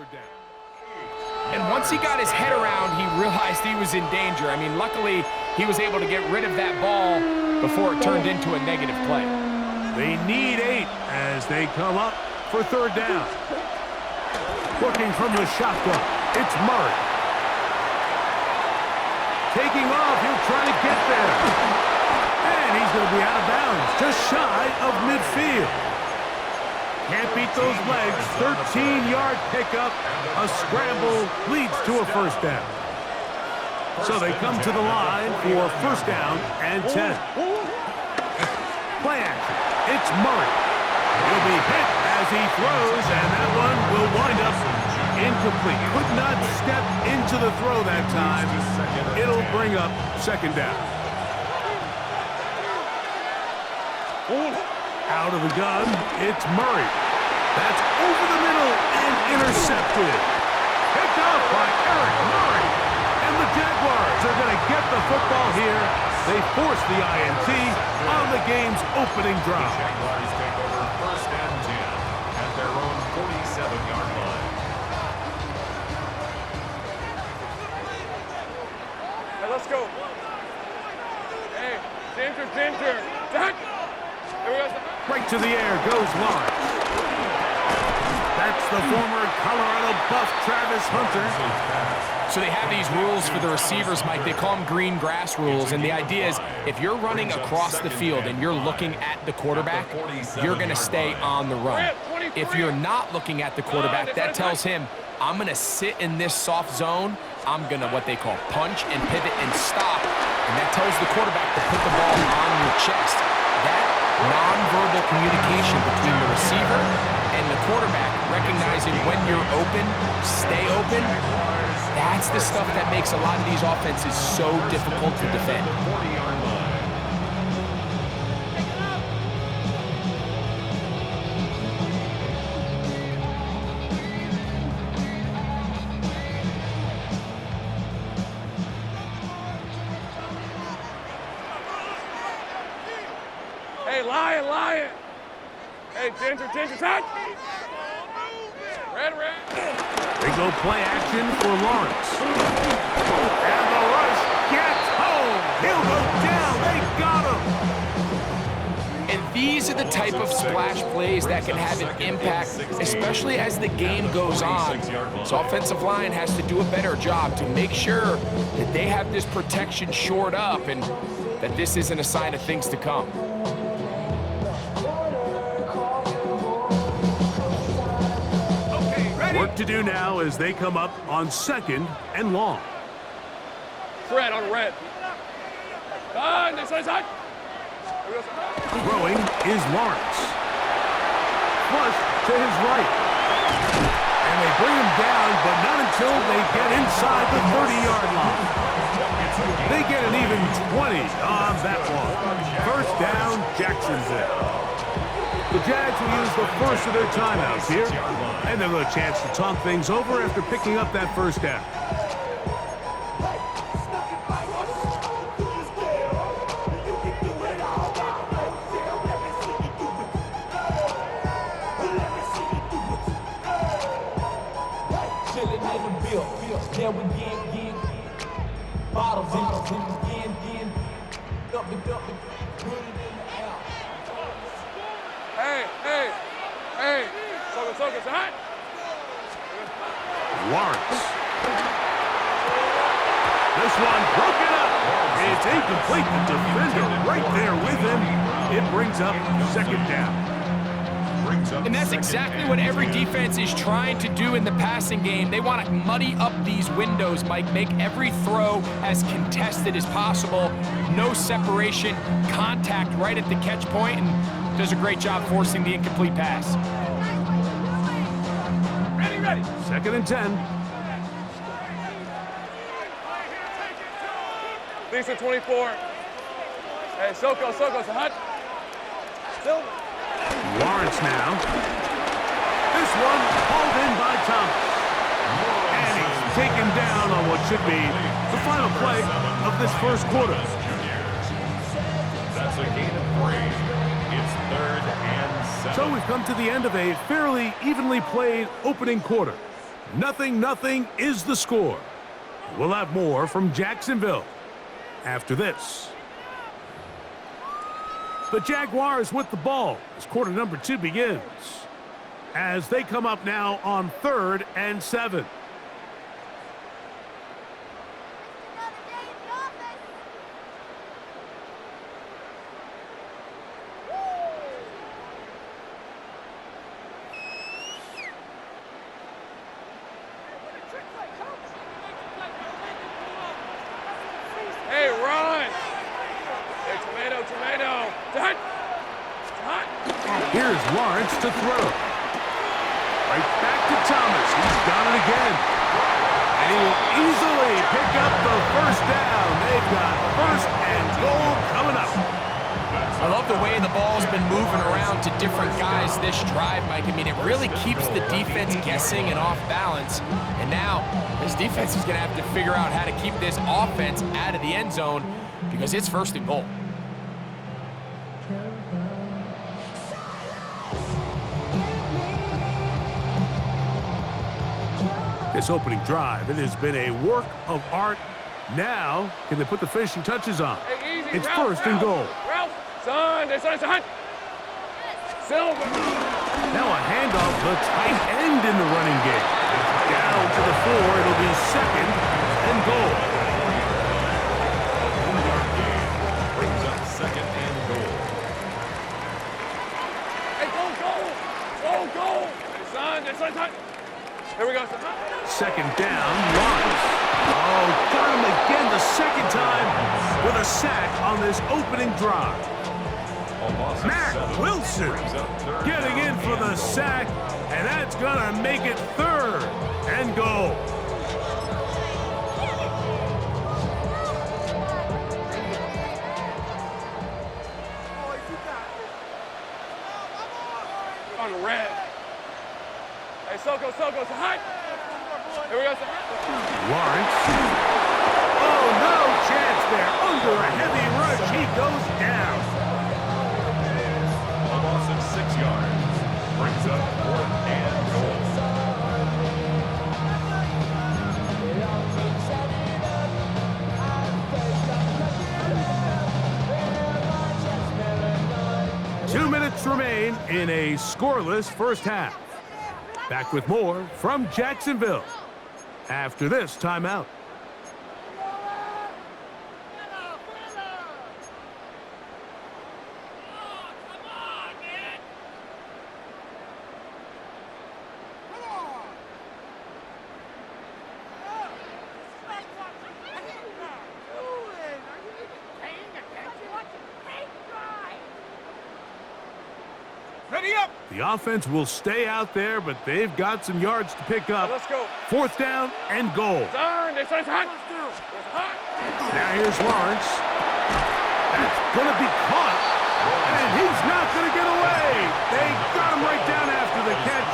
third down. And once he got his head around, he realized he was in danger. I mean, luckily, he was able to get rid of that ball before it turned into a negative play. They need 8 as they come up for third down. Working from the shotgun, it's Murray. Taking off, he'll try to get there. And he's going to be out of bounds, just shy of midfield. Can't beat those legs. 13-yard pickup. A scramble leads to a first down. So they come to the line for first down and 10. Play action. It's Murray. He'll be hit as he throws, and that one will wind up incomplete. Could not step into the throw that time. It'll bring up second down. Out of the gun, it's Murray. That's over the middle and intercepted. Picked off by Eric Murray. And the Jaguars are going to get the football here. They force the INT on the game's opening drive. Jaguars take over first and 10 at their own 47-yard line. Hey, let's go. Hey, Ginger. Zach. Right to the air goes Lawrence. That's the former Colorado Buff, Travis Hunter. So they have these rules for the receivers, Mike. They call them green grass rules, and the idea is if you're running across the field and you're looking at the quarterback, you're going to stay on the run. If you're not looking at the quarterback, that tells him, I'm going to sit in this soft zone. I'm going to what they call punch and pivot and stop, and that tells the quarterback to put the ball on your chest. That non-verbal communication between the receiver and the quarterback, recognizing when you're open, stay open, that's the stuff that makes a lot of these offenses so difficult to defend. Hey, Lion. Hey, Ginger, touch. Red. They go play action for Lawrence. And the rush gets home. He'll go down. They got him. And these are the type of splash plays that can have an impact, especially as the game goes on. So offensive line has to do a better job to make sure that they have this protection shored up and that this isn't a sign of things to come. Work to do now as they come up on second and long. Fred on red. This side. Throwing is Lawrence. Flush to his right. And they bring him down, but not until they get inside the 30-yard line. They get an even 20 on that one. First down, Jacksonville. The Jags will use the first of their timeouts here, and they'll have a chance to talk things over after picking up that first down. Hey. Soga, hot. Lawrence. This one broken up. It's incomplete. The defender right there with him. It brings up second down. And that's exactly what every defense is trying to do in the passing game. They want to muddy up these windows, Mike, make every throw as contested as possible. No separation, contact right at the catch point, and does a great job forcing the incomplete pass. Ready. Second and 10. Lisa 24. Hey, Soko, hot. Still. Lawrence now. This one hauled in by Thomas. And he's taken down on what should be the final play of this first quarter. That's a gain of 3. It's third and 7. So we've come to the end of a fairly evenly played opening quarter. 0-0 is the score. We'll have more from Jacksonville after this. The Jaguars with the ball as quarter number 2 begins, as they come up now on 3rd and 7. Hey, run! Hey, tomato. Done. Here's Lawrence to throw. Right back to Thomas. He's got it again. And he will easily pick up the first down. They've got 1st and goal coming up. I love the way the ball's been moving around to different guys this drive, Mike. I mean, it really keeps the defense guessing and off balance. And now, this defense is going to have to figure out how to keep this offense out of the end zone because it's 1st and goal. This opening drive, it has been a work of art. Now, can they put the finishing touches on? Hey, easy, It's Ralph, 1st and goal. Ralph, son, Silver. Now a handoff, the tight end in the running game. Down to the 4, it'll be 2nd and goal. Brings up 2nd and goal. Hey, go. Hey, son. Here we go, son. 2nd down, Lawrence. Oh, got him again the 2nd time with a sack on this opening drive. Mack Wilson getting in for the sack, and that's going to make it 3rd and goal. On the red. Hey, Soko, it's a hot. Here we go, son. Lawrence. Oh, no chance there. Under a heavy rush, he goes down. A loss of 6 yards. Brings up 4th and goal. Two minutes remain in a scoreless first half. Back with more from Jacksonville after this timeout. Ready up. The offense will stay out there, but they've got some yards to pick up. Let's go. 4th down and goal. Son, it's hot. Now here's Lawrence. That's going to be caught, and he's not going to get away. They got him right down after the catch.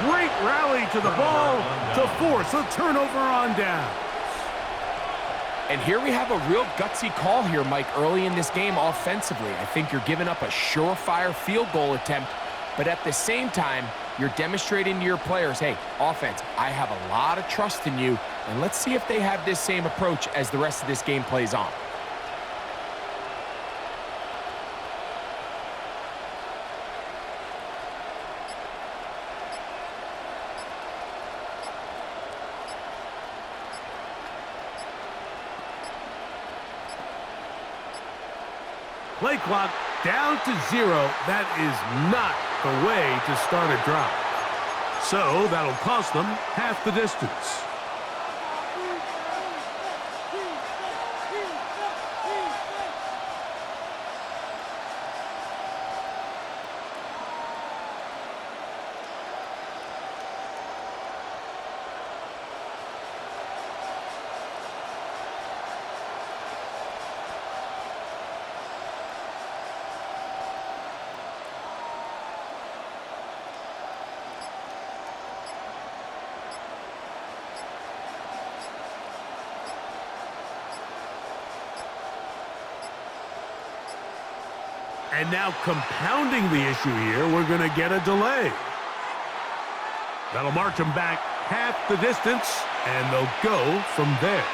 Great rally to the ball to force a turnover on down. And here we have a real gutsy call here, Mike, early in this game offensively. I think you're giving up a surefire field goal attempt, but at the same time, you're demonstrating to your players, hey, offense, I have a lot of trust in you, and let's see if they have this same approach as the rest of this game plays on. Play clock down to 0. That is not the way to start a drive. So that'll cost them half the distance. And now compounding the issue here, we're going to get a delay. That'll march them back half the distance, and they'll go from there.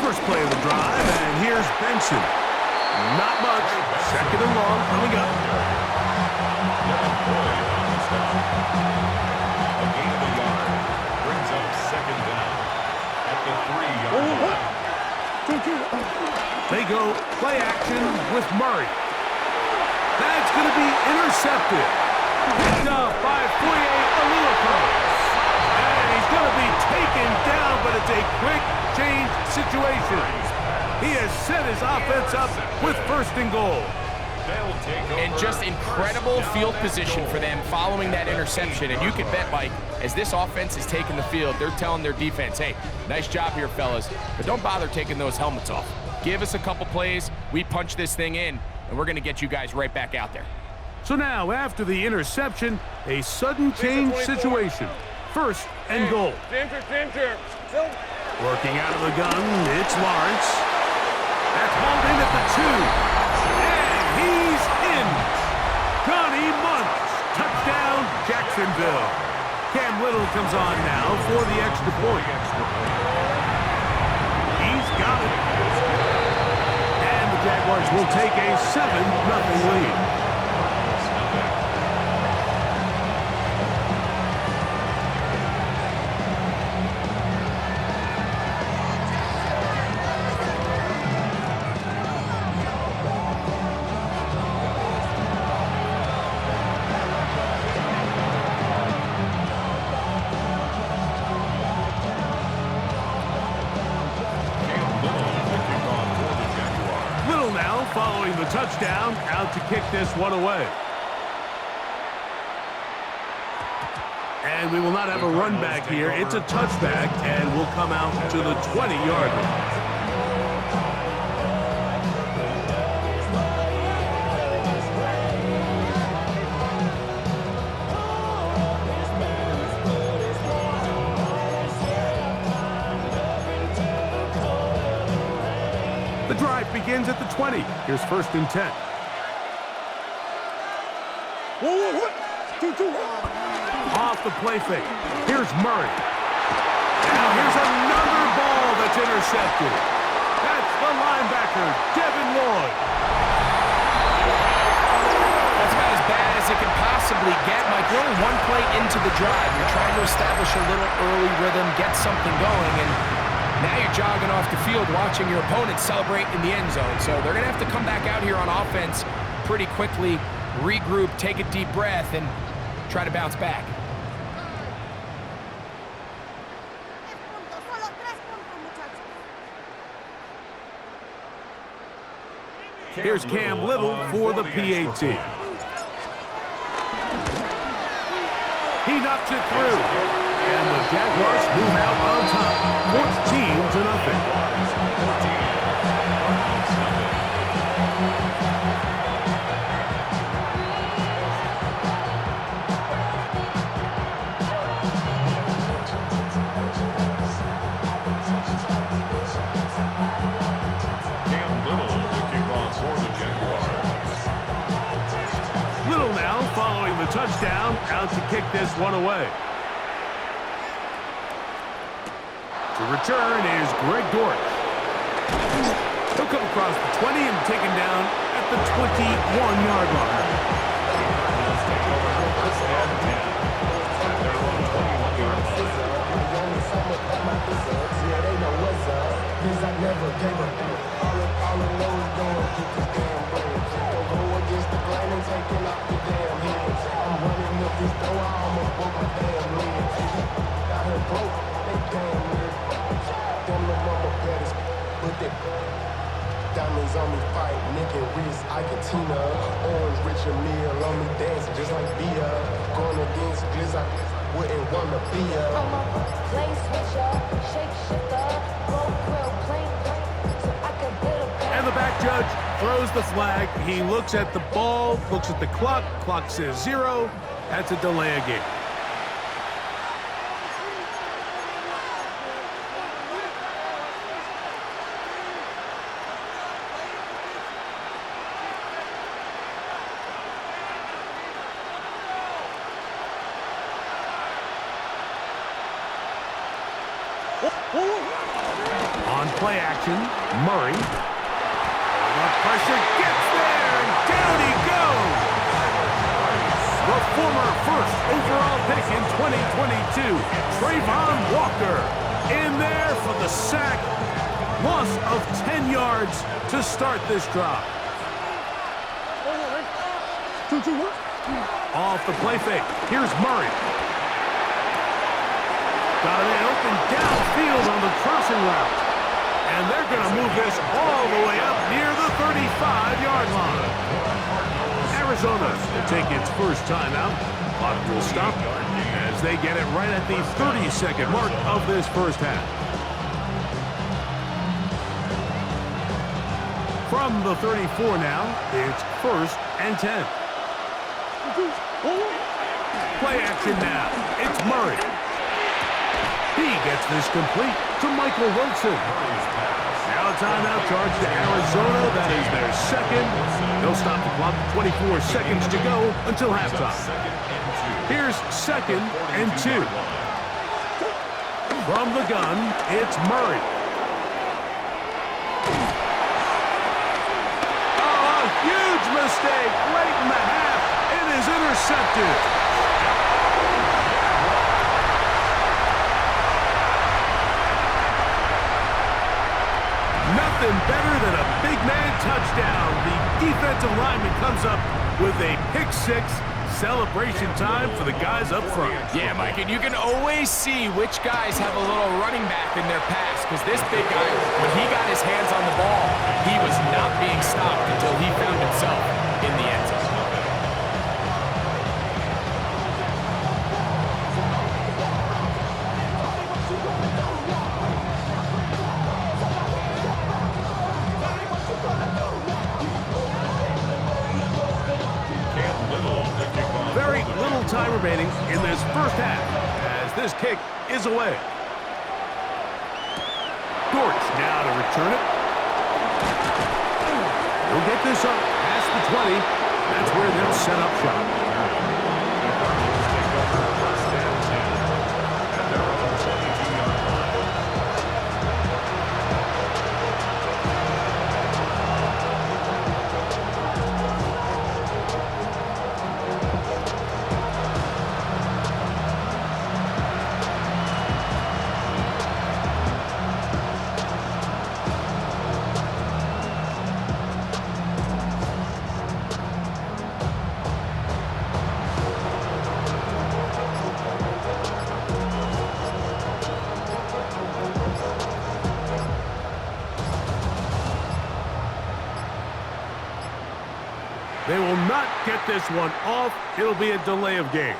First play of the drive, and here's Benson. Not much. Second and long coming up. A gain of a yard brings up second down at the 3-yard line. They go play action with Murray. That's going to be intercepted. Picked up by Foye Oluokun. And he's going to be taken down, but it's a quick change situation. He has set his offense up with first and goal. And just incredible field position for them following that interception. And you can bet, Mike, as this offense is taking the field, they're telling their defense, hey, nice job here, fellas, but don't bother taking those helmets off. Give us a couple plays, we punch this thing in, and we're going to get you guys right back out there. So now, after the interception, a sudden change situation. First and goal. Ginger. Working out of the gun, it's Lawrence. That's hauled in at the 2. And he's in. Connie Muntz. Touchdown, Jacksonville. Cam Little comes on now for the extra point. He's got it. And the Jaguars will take a 7-0 lead. Following the touchdown, out to kick this one away. And we will not have a run back here. It's a touchback, and we'll come out to the 20-yard line. The drive begins at the 20. Here's first and 10. Off the play fake. Here's Murray. Now here's another ball that's intercepted. That's the linebacker, Devin Lloyd. That's about as bad as it can possibly get, Mike. We're only one play into the drive. You're trying to establish a little early rhythm, get something going, and now you're jogging off the field watching your opponent celebrate in the end zone. So they're going to have to come back out here on offense pretty quickly, regroup, take a deep breath, and try to bounce back. Here's Cam Little for the PAT. He knocks it through. And the Jaguars move out on top, 14-0. Little now following the touchdown, out to kick this one away. To return is Greg Dortch. He'll come across the 20 and taken down at the 21-yard line. Diamonds on me fight, Nick and Reese, Argentina. Orange Richard Mille on me dancing just like Bia. Going against Glizzy, wouldn't wanna be a. I'm a play switcher, shape shifter, roll quill, plain so I could build a And the back judge throws the flag. He looks at the ball, looks at the clock. Clock says 0. That's a delay of game. On play action, Murray. The pressure gets there, and down he goes. The former first overall pick in 2022, Trayvon Walker, in there for the sack. Loss of 10 yards to start this drive. Off the play fake, here's Murray. Got it open downfield on the crossing route. And they're going to move this all the way up near the 35-yard line. Arizona will take its first timeout. Clock will stop as they get it right at the 30-second mark of this first half. From the 34 now, it's 1st and 10. Play action now. It's Murray. He gets this complete to Michael Wilson. Now a timeout charge to Arizona. That is their second. They'll stop the clock. 24 seconds to go until halftime. Here's 2nd and 2. From the gun, it's Murray. Oh, a huge mistake late in the half. It is intercepted. Nothing better than a big man touchdown. The defensive lineman comes up with a pick-6. Celebration time for the guys up front. Yeah, Mike, and you can always see which guys have a little running back in their pass, because this big guy, when he got his hands on the ball, he was not being stopped until he found himself in the end zone. Very little time remaining in this first half as this kick is away. Dortch now to return it. He'll get this up past the 20. That's where they'll set up shop. They will not get this one off. It'll be a delay of game.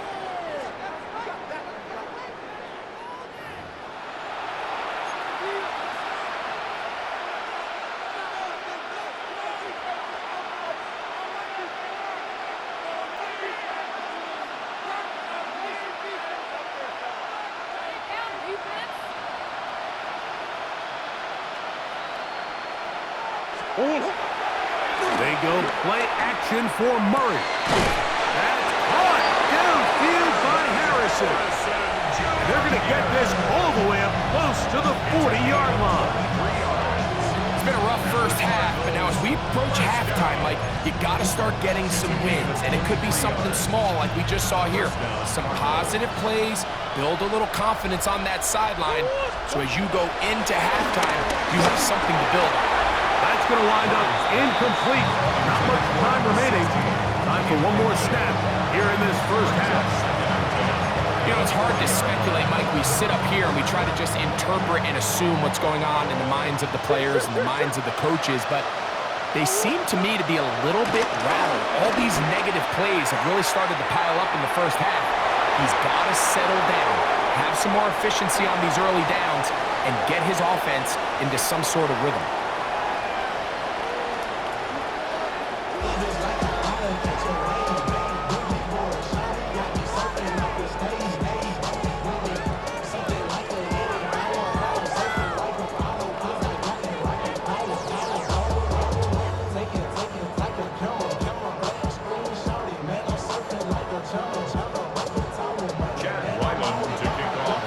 They go play action for Murray. That's caught downfield by Harrison. And they're going to get this all the way up close to the 40-yard line. It's been a rough first half, but now as we approach halftime, Mike, you got to start getting some wins, and it could be something small like we just saw here. Some positive plays, build a little confidence on that sideline, so as you go into halftime, you have something to build on. That's going to wind up incomplete. Not much time remaining. Time for one more snap here in this first half. You know, it's hard to speculate, Mike. We sit up here and we try to just interpret and assume what's going on in the minds of the players and the minds of the coaches, but they seem to me to be a little bit rattled. All these negative plays have really started to pile up in the first half. He's got to settle down, have some more efficiency on these early downs, and get his offense into some sort of rhythm.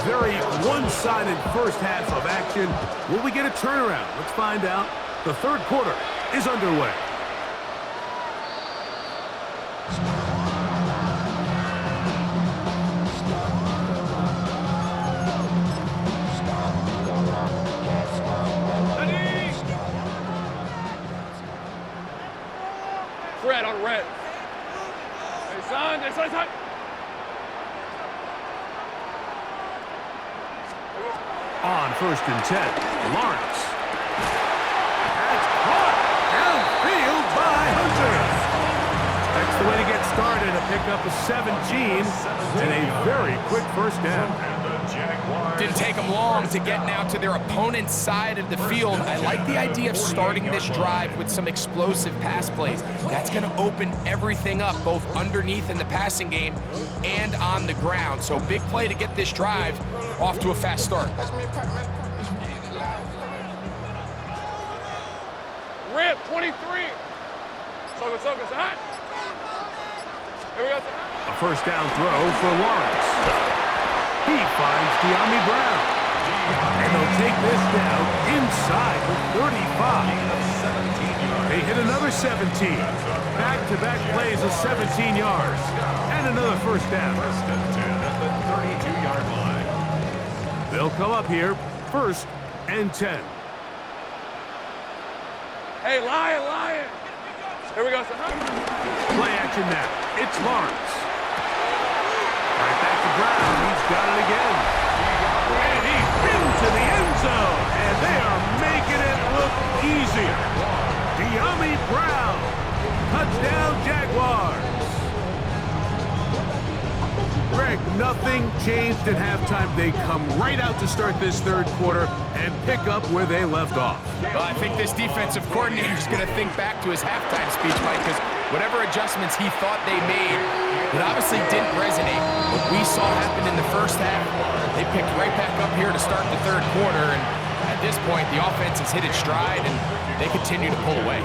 Very one-sided first half of action. Will we get a turnaround? Let's find out. The third quarter is underway. Fred on red. Hey, son. On 1st and 10, Lawrence. That's caught downfield by Hunter. That's the way to get started, a pickup of 17 and a very quick first down. Didn't take them long to get now to their opponent's side of the field. I like the idea of starting this drive with some explosive pass plays. That's going to open everything up, both underneath in the passing game and on the ground. So big play to get this drive off to a fast start. Rip, 23. Sogo, hot. Here we go. A first down throw for Lawrence. He finds De'Ami Brown. And they'll take this down inside the 35. They hit another 17. Back-to-back plays of 17 yards. And another first down. First and 10 at the 32-yard line. They'll come up here, 1st and 10. Hey, Lion. Here we go. Play action now. It's Lawrence. Right back to Brown. He's got it again. And he's into the end zone. And they are making it look easier. De'Ami Brown. Touchdown, Jaguars. Greg, nothing changed at halftime. They come right out to start this third quarter and pick up where they left off. Well, I think this defensive coordinator is going to think back to his halftime speech, Mike, because whatever adjustments he thought they made, it obviously didn't resonate. What we saw happen in the first half, they picked right back up here to start the third quarter, and at this point, the offense has hit its stride, and they continue to pull away.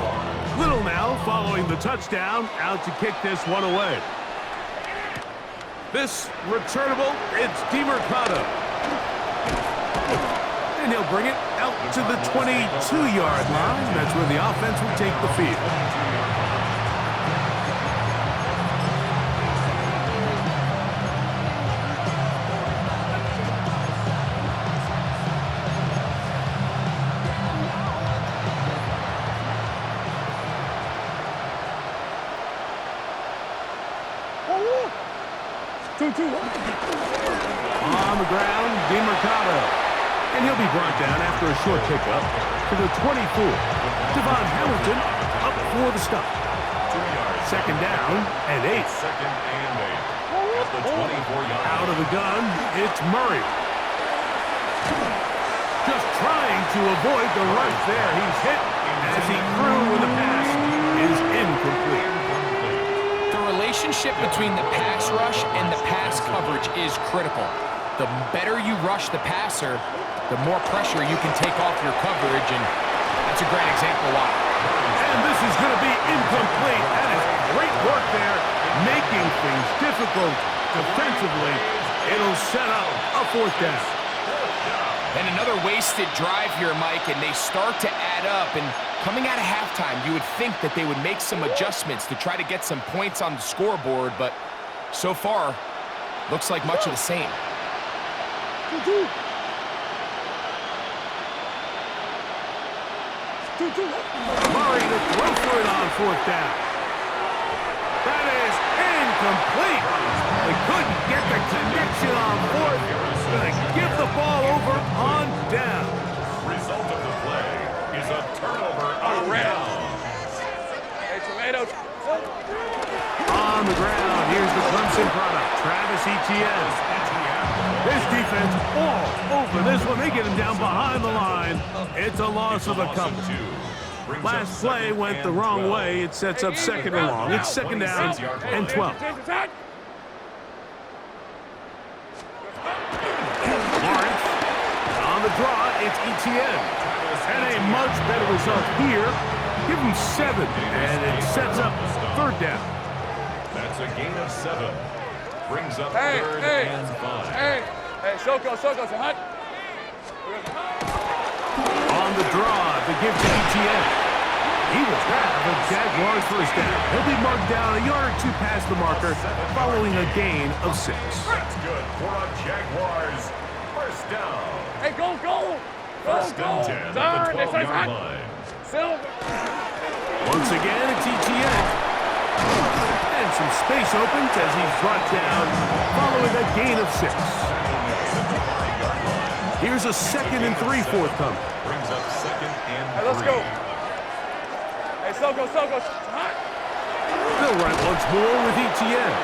Little now following the touchdown, out to kick this one away. This returnable, it's DeMercado. And he'll bring it out to the 22-yard line. That's where the offense will take the field. On the ground, DeMercado. And he'll be brought down after a short pickup to the 24. Devon Hamilton up for the stop. 2 yards. Second down and 8. Second and 8. At the 24-yard Out of the gun, it's Murray. Just trying to avoid the rush there. He's hit as he threw with the pass is incomplete. The relationship between the pass rush and the pass coverage is critical. The better you rush the passer, the more pressure you can take off your coverage, and that's a great example why. And this is going to be incomplete. That is great work there, making things difficult defensively. It'll set up a fourth down. And another wasted drive here, Mike, and they start to add up. And coming out of halftime, you would think that they would make some adjustments to try to get some points on the scoreboard, but so far, looks like much of the same. Murray to throw for it on fourth down. That is incomplete. They couldn't get the connection on fourth. Going to give the ball over on down. Result of the play is a turnover on red. down. Hey, Tomato. On the ground, here's the Clemson product, Travis Etienne. His defense all over this one. They get him down behind the line. It's a loss of a couple. Last play went the wrong way. It sets up second and long. It's second down and 12. Lawrence on the draw. It's Etienne. And a much better result here. Give him 7, and it sets up third down. That's a gain of 7. Brings up Hey, third hey, and 5. hey, Soko, say hut. On the draw, the give to Etienne. He was that the Jaguars first down. He'll be marked down a yard or two past the marker following a gain of 6. That's good for a Jaguars first down. Hey, go. First and 10 at the 12-yard line. Silver. Once again, it's Etienne. And some space opens as he's brought down following a gain of 6. Here's a 2nd and 3 forthcoming. Brings up 2nd and 3. Hey, let's go. Hey, Soko, hut. They'll run once more with Etienne.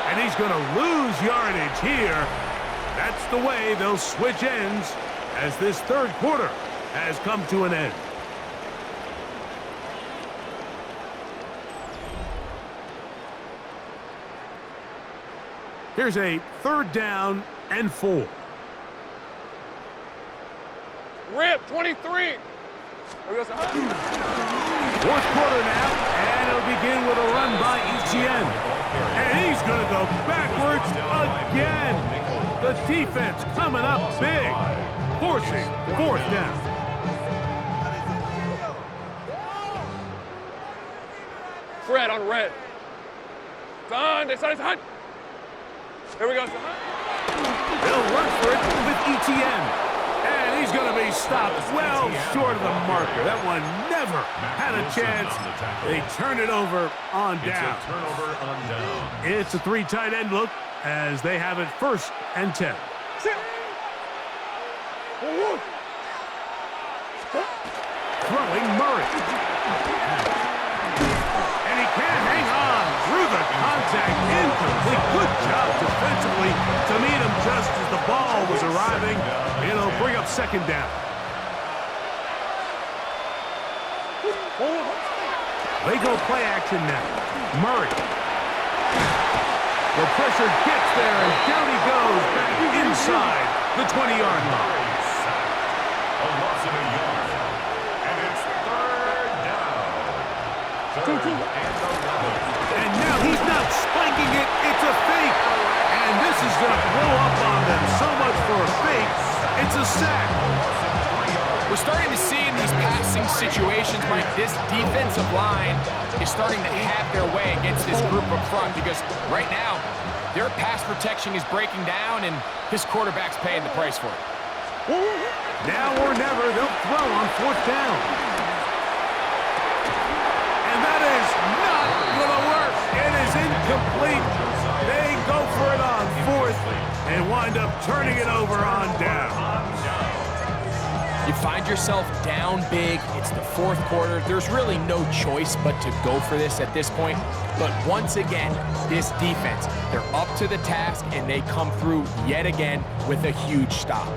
And he's going to lose yardage here. That's the way they'll switch ends as this third quarter has come to an end. Here's a third down and 4. Rip, 23. Fourth quarter now, and it'll begin with a run by Etienne. And he's going to go backwards again. The defense coming up big, forcing fourth down. Fred on red. Son, they started to hunt. Here we go. They'll run for it with Etienne. And he's going to be stopped well short of the marker. That one never had a chance. They turn it over on down. It's a turnover on down. It's a 3 tight end look as they have it first and 10. Throwing Murray. And he can't hang on through the contact. Incomplete. Good job defensively to meet him just as the ball was arriving. It'll bring up second down. They go play action now. Murray. The pressure gets there, and down he goes back inside the 20-yard line. A loss of a yard. And it's third down. Third and 11. And now he's not spiking it, it's a fake. And this is going to blow up on them. So much for a fake. It's a sack. We're starting to see in these passing situations, Mike, this defensive line is starting to have their way against this group up front because right now, their pass protection is breaking down and this quarterback's paying the price for it. Now or never, they'll throw on fourth down. And that is not going to work. It is incomplete. They go for it on fourth and wind up turning it over on down. You find yourself down big. It's the fourth quarter. There's really no choice but to go for this at this point. But once again, this defense, they're up to the task, and they come through yet again with a huge stop.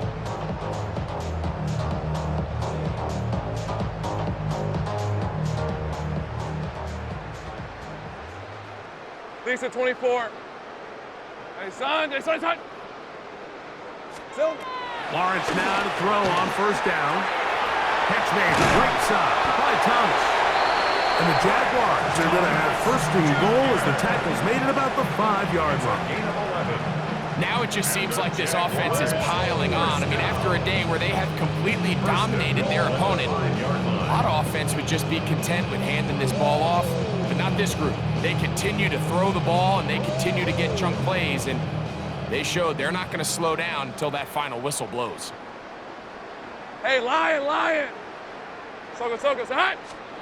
Lisa, 24. Hey, son, they started to hunt. Silver. Lawrence now to throw on first down. Catch made right side by Thomas. And the Jaguars are going to have first and goal as the tackle's made at about the 5-yard line. Gain of 11. Now it just seems like this offense is piling on. I mean, after a day where they have completely dominated their opponent, a lot of offense would just be content with handing this ball off, but not this group. They continue to throw the ball, and they continue to get chunk plays, and they showed they're not going to slow down until that final whistle blows. Hey, Lion. Soko, say hi.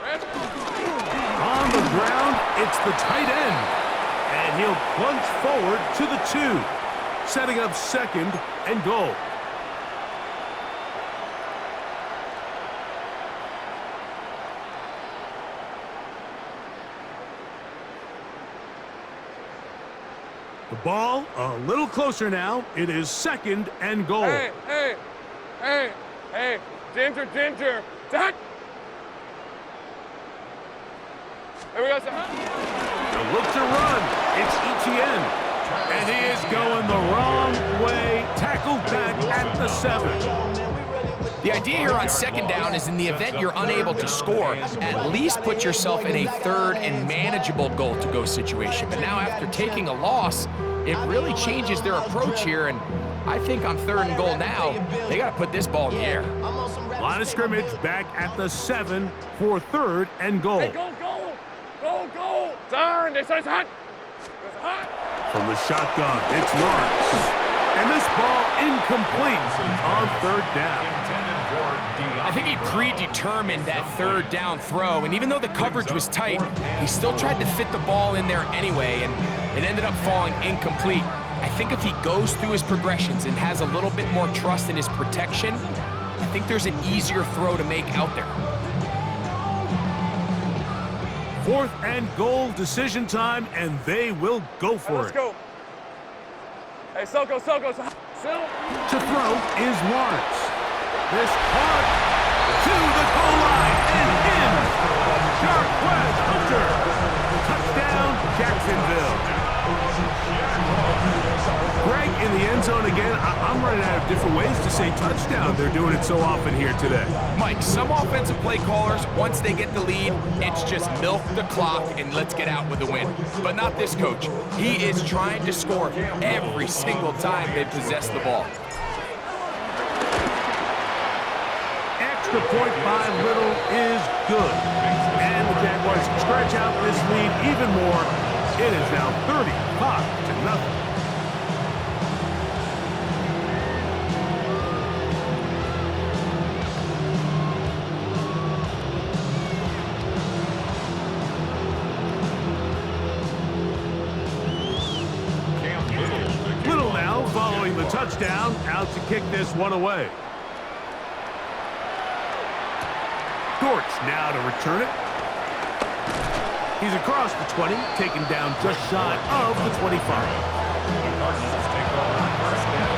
On the ground, it's the tight end. And he'll plunge forward to the 2, setting up second and goal. Ball a little closer now. It is 2nd and goal. Hey, Ginger. Dot. Here we go, The look to run. It's Etienne. And he is going the wrong way. Tackled back at the 7. The idea here on 2nd down is in the event you're unable to score, at least put yourself in a 3rd and manageable goal-to-go situation. But now after taking a loss, it really changes their approach here. And I think on 3rd and goal now, they got to put this ball in the air. Line of scrimmage back at the 7 for 3rd and goal. Hey, go! Turn, this is hot. From the shotgun, it's Lawrence. And this ball incomplete on 3rd down. I think he predetermined that 3rd down throw, and even though the coverage was tight, he still tried to fit the ball in there anyway, and it ended up falling incomplete. I think if he goes through his progressions and has a little bit more trust in his protection, I think there's an easier throw to make out there. 4th and goal, decision time, and they will go for Let's it. go. Hey, Soko. To throw is Lawrence. This part to the goal line and in. Jarquez Hunter. Touchdown, Jacksonville. Greg in the end zone again. I'm running out of different ways to say touchdown. They're doing it so often here today. Mike, some offensive play callers, once they get the lead, it's just milk the clock and let's get out with a win. But not this coach. He is trying to score every single time they possess the ball. Extra point by Little is good. And the Jaguars stretch out this lead even more. It is now 35-0. Little now following the touchdown, out to kick this one away. Dortch now to return it. He's across the 20, taken down just shy of the 25. The Cardinals take over 1st and